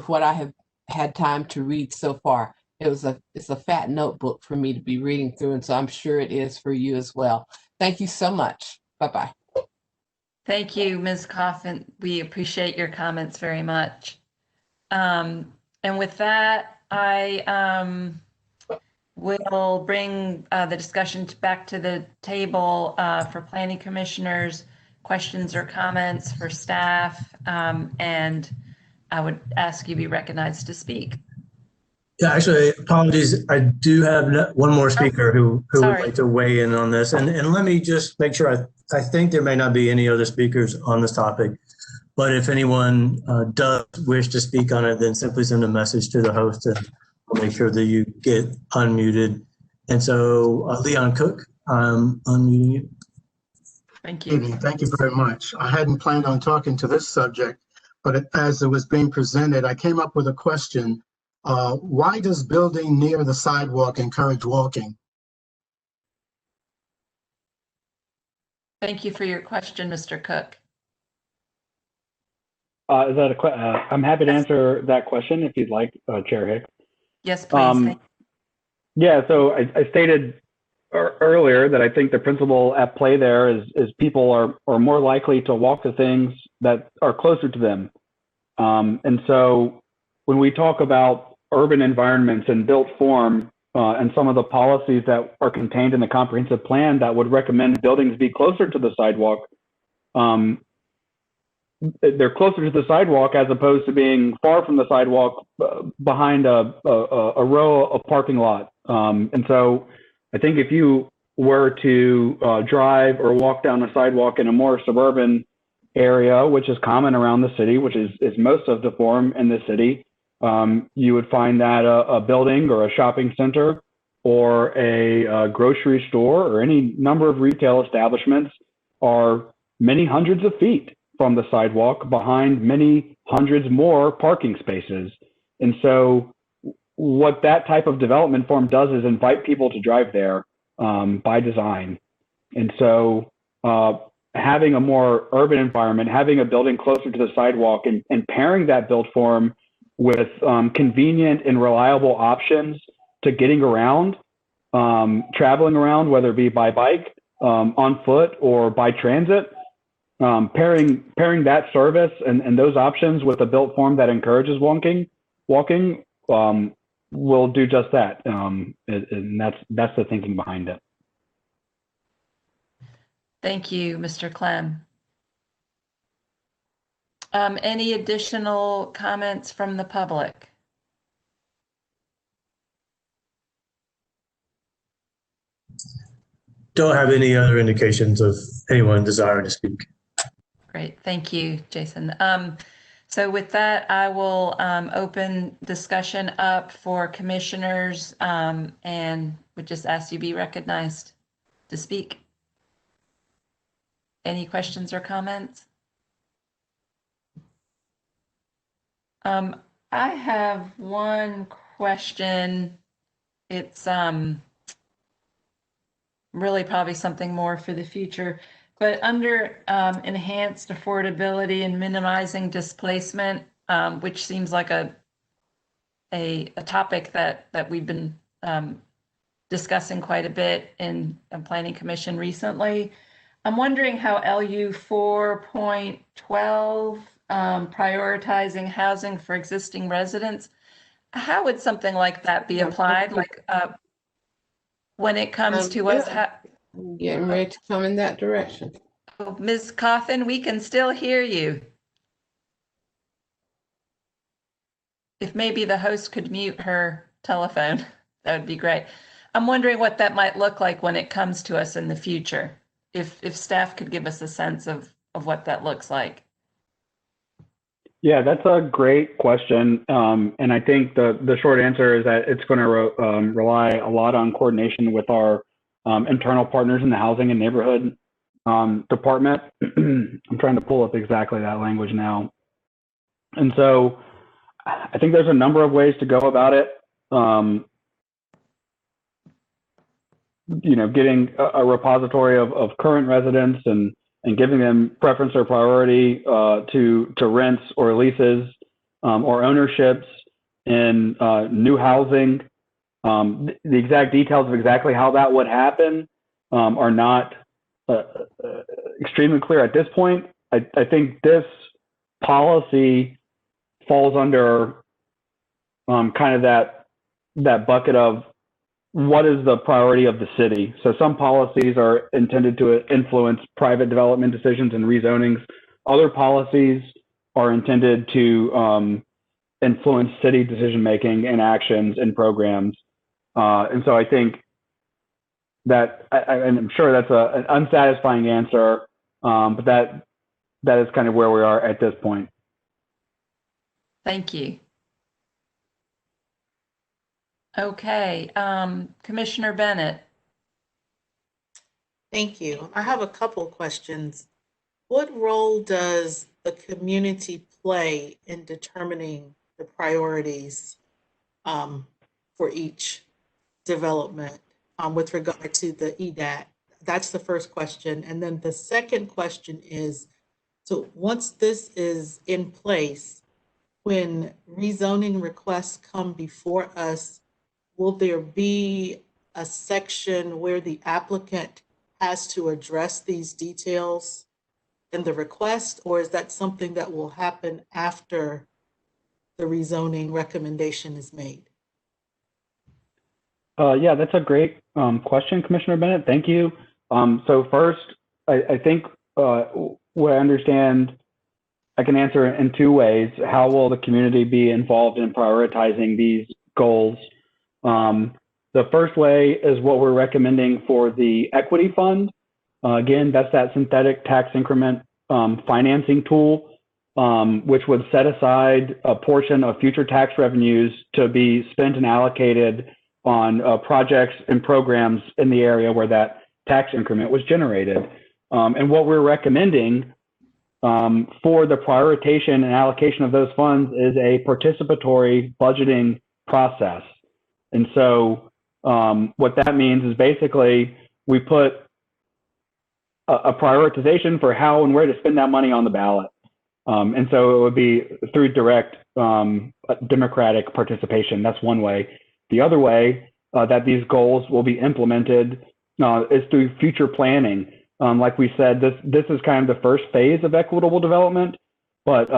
what I have had time to read so far. It's a fat notebook for me to be reading through, and so I'm sure it is for you as well. Thank you so much. Bye-bye. Thank you, Ms. Coffin. We appreciate your comments very much. And with that, I will bring the discussion back to the table for planning commissioners, questions or comments for staff, and I would ask you be recognized to speak. Yeah, actually, apologies. I do have one more speaker who would like to weigh in on this. And let me just make sure, I think there may not be any other speakers on this topic, but if anyone does wish to speak on it, then simply send a message to the host and we'll make sure that you get unmuted. And so Leon Cook, I'm unmuting you. Thank you. Thank you very much. I hadn't planned on talking to this subject, but as it was being presented, I came up with a question. Why does building near the sidewalk encourage walking? Thank you for your question, Mr. Cook. Is that I'm happy to answer that question if you'd like, Chair Hicks. Yes, please. Yeah, so I stated earlier that I think the principle at play there is people are more likely to walk to things that are closer to them. And so when we talk about urban environments and built form and some of the policies that are contained in the comprehensive plan that would recommend buildings be closer to the sidewalk, they're closer to the sidewalk as opposed to being far from the sidewalk behind a row of parking lot. And so I think if you were to drive or walk down a sidewalk in a more suburban area, which is common around the city, which is most of the form in the city, you would find that a building or a shopping center or a grocery store or any number of retail establishments are many hundreds of feet from the sidewalk behind many hundreds more parking spaces. And so what that type of development form does is invite people to drive there by design. And so having a more urban environment, having a building closer to the sidewalk and pairing that built form with convenient and reliable options to getting around, traveling around, whether it be by bike, on foot, or by transit, pairing that service and those options with a built form that encourages walking will do just that. And that's the thinking behind it. Thank you, Mr. Clem. Any additional comments from the public? Don't have any other indications of anyone desiring to speak. Great, thank you, Jason. So with that, I will open discussion up for commissioners and would just ask you be recognized to speak. Any questions or comments? I have one question. It's really probably something more for the future, but under enhanced affordability and minimizing displacement, which seems like a topic that we've been discussing quite a bit in Planning Commission recently. I'm wondering how LU 4.12, prioritizing housing for existing residents, how would something like that be applied? Like when it comes to us, getting ready to come in that direction. Oh, Ms. Coffin, we can still hear you. If maybe the host could mute her telephone, that would be great. I'm wondering what that might look like when it comes to us in the future. If staff could give us a sense of what that looks like. Yeah, that's a great question. And I think the short answer is that it's going to rely a lot on coordination with our internal partners in the housing and neighborhood department. I'm trying to pull up exactly that language now. And so I think there's a number of ways to go about it. Getting a repository of current residents and giving them preference or priority to rents or leases or ownerships in new housing. The exact details of exactly how that would happen are not extremely clear at this point. I think this policy falls under kind of that bucket of what is the priority of the city. So some policies are intended to influence private development decisions and rezonings. Other policies are intended to influence city decision-making and actions and programs. And so I think that, and I'm sure that's an unsatisfying answer, but that is kind of where we are at this point. Thank you. Okay, Commissioner Bennett. Thank you. I have a couple questions. What role does the community play in determining the priorities for each development with regard to the EDAT? That's the first question. And then the second question is, so once this is in place, when rezoning requests come before us, will there be a section where the applicant has to address these details in the request, or is that something that will happen after the rezoning recommendation is made? Yeah, that's a great question, Commissioner Bennett. Thank you. So first, I think what I understand, I can answer in two ways. How will the community be involved in prioritizing these goals? The first way is what we're recommending for the equity fund. Again, that's that synthetic tax increment financing tool, which would set aside a portion of future tax revenues to be spent and allocated on projects and programs in the area where that tax increment was generated. And what we're recommending for the prioritization and allocation of those funds is a participatory budgeting process. And so what that means is basically we put a prioritization for how and where to spend that money on the ballot. And so it would be through direct democratic participation. That's one way. The other way that these goals will be implemented is through future planning. Like we said, this is kind of the first phase of equitable development, but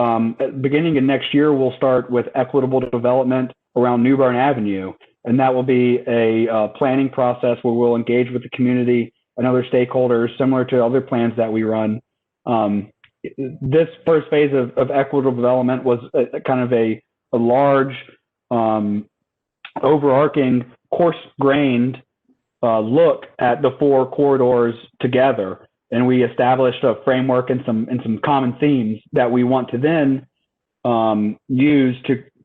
beginning in next year, we'll start with equitable development around New Bern Avenue. And that will be a planning process where we'll engage with the community and other stakeholders, similar to other plans that we run. This first phase of equitable development was kind of a large, overarching, coarse-grained look at the four corridors together. And we established a framework and some common themes that we want to then use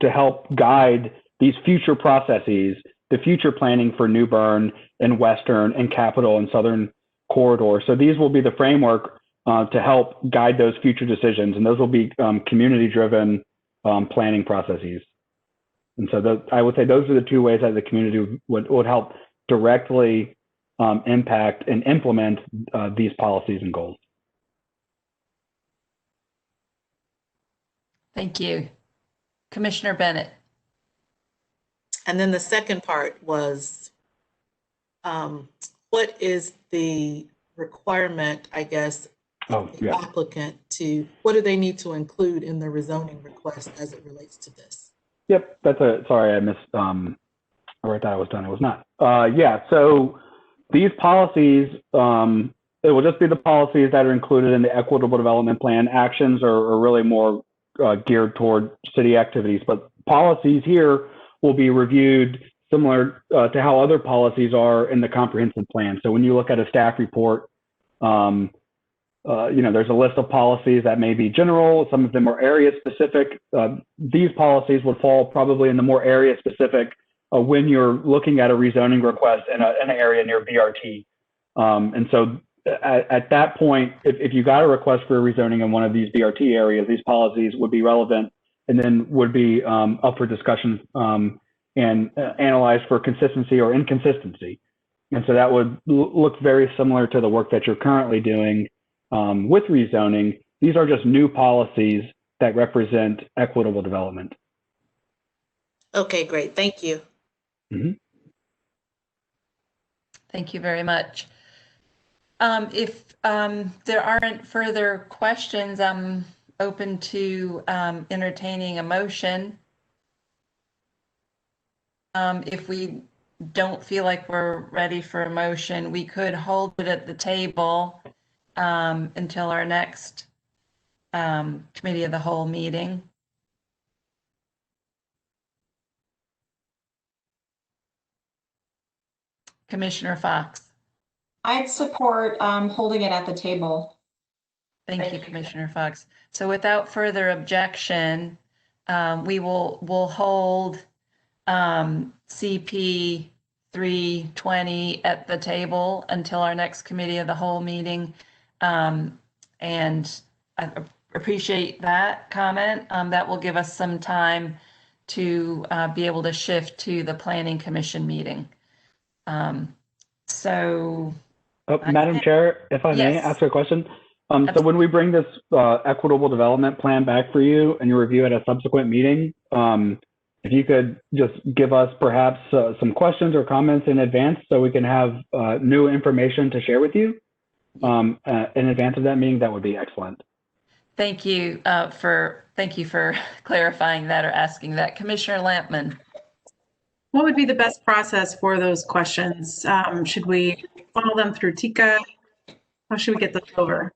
to help guide these future processes, the future planning for New Bern and Western and Capitol and Southern Corridor. So these will be the framework to help guide those future decisions, and those will be community-driven planning processes. And so I would say those are the two ways that the community would help directly impact and implement these policies and goals. Thank you. Commissioner Bennett. And then the second part was, what is the requirement, I guess, of the applicant what do they need to include in the rezoning request as it relates to this? Yep, sorry, I missed, I wrote that I was done, it was not. Yeah, so these policies, it will just be the policies that are included in the Equitable Development Plan. Actions are really more geared toward city activities, but policies here will be reviewed similar to how other policies are in the comprehensive plan. So when you look at a staff report, there's a list of policies that may be general, some of them are area specific. These policies would fall probably in the more area specific when you're looking at a rezoning request in an area near BRT. And so at that point, if you got a request for a rezoning in one of these BRT areas, these policies would be relevant and then would be up for discussion and analyzed for consistency or inconsistency. And so that would look very similar to the work that you're currently doing with rezoning. These are just new policies that represent equitable development. Okay, great. Thank you. Mm-hmm. Thank you very much. If there aren't further questions, I'm open to entertaining a motion. If we don't feel like we're ready for a motion, we could hold it at the table until our next Committee of the Whole meeting. Commissioner Fox. I'd support holding it at the table. Thank you, Commissioner Fox. So without further objection, we'll hold CP 320 at the table until our next Committee of the Whole meeting. And I appreciate that comment. That will give us some time to be able to shift to the Planning Commission meeting. Madam Chair, if I may ask a question. So when we bring this equitable development plan back for you and you review it at a subsequent meeting, if you could just give us perhaps some questions or comments in advance so we can have new information to share with you in advance of that meeting, that would be excellent. Thank you for clarifying that or asking that. Commissioner Lampman. What would be the best process for those questions? Should we funnel them through TICA? How should we get those over?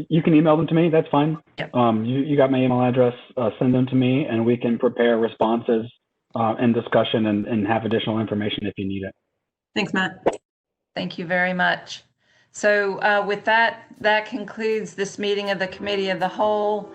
You can email them to me, that's fine. Yep. You got my email address, send them to me and we can prepare responses and discussion and have additional information if you need it. Thanks, Matt. Thank you very much. So with that concludes this meeting of the Committee of the Whole.